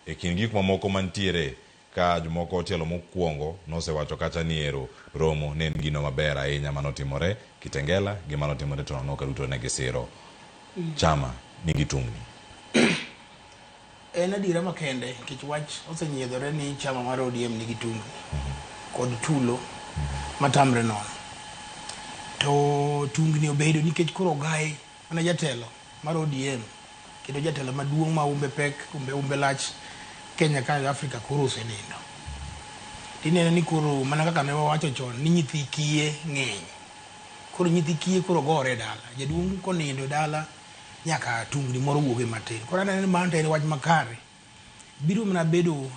e kin gik mamoko mantiere ka jomoko otelo mokwongo nosewacho kacha ni ero romo ne en gino maber ahinya manotimore Kitengela gi manotimore Tononoka duto ne gisiro chama nigi tungni. En adiera makende kich wach osenyiedhore ni chama mar ODM nigi tungni kod tulo matamre nono. To tungni obedo nikech koro gai mana jatelo mar ODM kendo jatelo maduong' ma umbe pek umbe lach Kenya ka Afrika koro osenindo. Tineno ni koro mana kaka ne wawacho chon ni nyithi kiye ng'eny. Koro nyithi kiye koro gore dala. Jaduong' konindo dala nyaka tungni moro wuoge matin. Koro aneno ni mano en wach makare. Biro mana bedo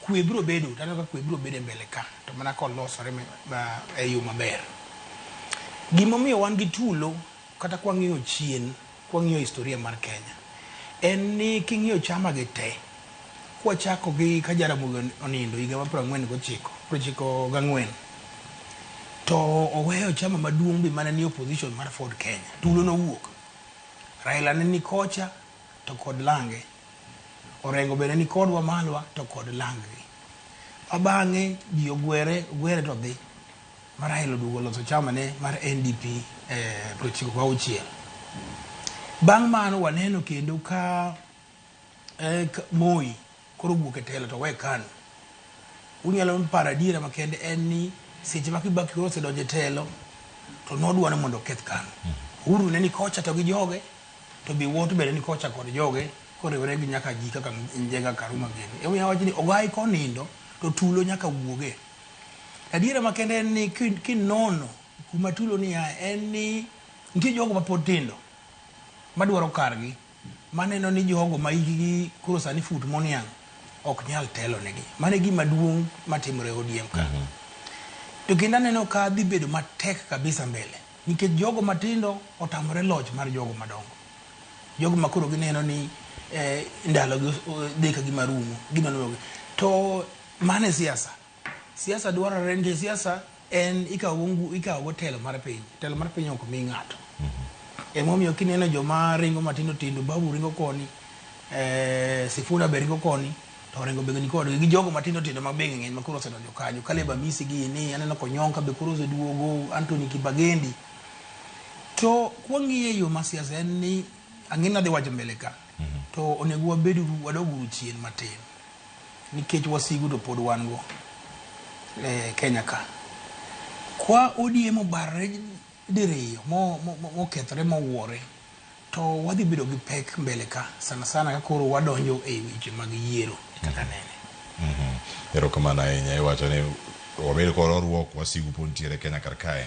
kwe biro bedo taneno ka kwe biro bedo mbele ka to mana kolosore e yo maber. Gimomiyo wan gi tulo kata kwang'iyo chien kwang'iyo historia mar Kenya en ni king'iyo chama gi te kwachako gi ka Jaramogi onindo higa mar 1994 to oweyo chama maduong' bi mana ni opposition mar Ford Kenya tulo nowuok. Raila ne ni kocha to kod Lange, Orengo bende ni kod Wamalwa to kod Lange. Abang'e ji ogwere to dhi mar Raila oduogo loso chama ne mar NDP 96. Bang' mano waneno kendo ka Moi koro wuok e telo to we KANU. Unyalo paro adiera makende en ni seche ma Kibaki koro osedonjo e telo to nodwaro mondo oketh KANU. Uhuru ne ni kocha to gi joge to bi Wuot bende ni kocha kod joge koriwore gi nyaka ji kaka Njenga Karuma gini. Emiyo wacho ni ogai konindo to tulo nyaka wuoge. Adiera makende en ni kinono kuma tulo ni en ni nitie jogo mapod tindo madwaro kargi maneno ni jogo ma hikgi koro sani fut moniang' ok nyal telo negi. Mane gima duong' matimore ODM ka. To kendo aneno ka dhi bedo matek kabisa mbele nikech jogo matindo otamore loch mar jogo madongo. Jogo makoro gineno ni ndalo dhi ka gima rumo gino to mane siasa. Siasa dwarore ni siasa en ikawo telo mar piny. Telo mar piny ok mi ng'ato. Emomiyo kineno joma ringo matindo tindo Babu ringo koni, Sifuna be ringo koni, to Orengo be ni koni gi jogo matindo tindo mabenge ng'eny makoro osedonjo kanyo. Caleb Amisi gi ni aneno Konyonka be koro oseduogo, Anthony Kibagendi. To kwang'iyo yo ma siasa en ni ang'ina dhi wacho mbele ka. To onego wabedu wadoguru chien matin. Nikech wasigu to pod wan go Kenya ka. Kwa ODM obarre diriyo mokethore mowuore to wadhi bedo gi pek mbele ka sana ka koro wadonjo e weche mag yiero kaka nene. Erokamano ahinya iwacho ni wabedo koro ruok wasigu pod ntiere Kenya kar kae.